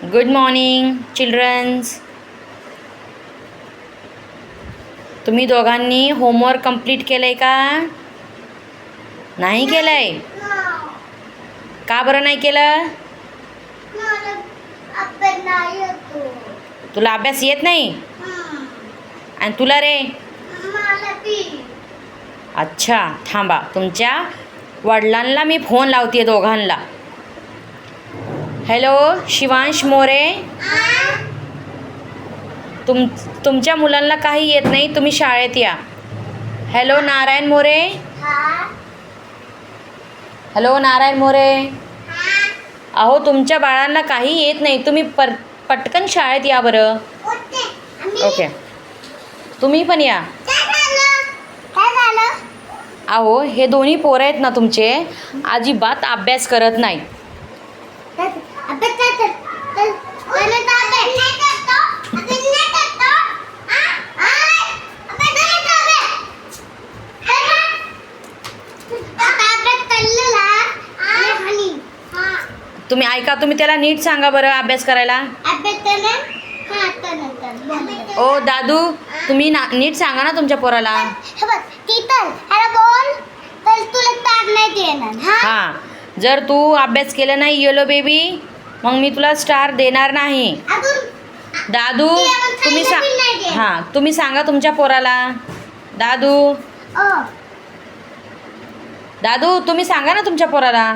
Good morning children's. तुम्ही दोघांनी homework complete केलंय का? नाही केलंय? का बरं नाही केलं? तुला अभ्यास येत नाही? आणि तुला रे? अच्छा, थांबा, तुमच्या वडिलांना मी फोन लावते दोघांना. हॅलो शिवांश मोरे, तुमच्या मुलांना काही येत नाही, तुम्ही शाळेत या. हॅलो नारायण मोरे. हॅलो नारायण मोरे. अहो तुमच्या बाळांना काही येत नाही, तुम्ही पटकन शाळेत या बरं. ओके, तुम्ही पण या. अहो हे दोन्ही पोरं आहेत ना तुमचे, अजिबात अभ्यास करत नाही. तुम्ही ऐका, तुम्ही त्याला नीट सांगा बरं अभ्यास करायला. ओ दादू, तुम्ही नीट सांगा ना तुमच्या पोराला. हां, जर तू अभ्यास केला नाही येलो बेबी, मग मी तुला स्टार देणार नाही. दादू तुम्ही हां, तुम्ही सांगा तुमच्या पोराला. दादू दादू तुम्ही सांगा ना तुमच्या पोराला.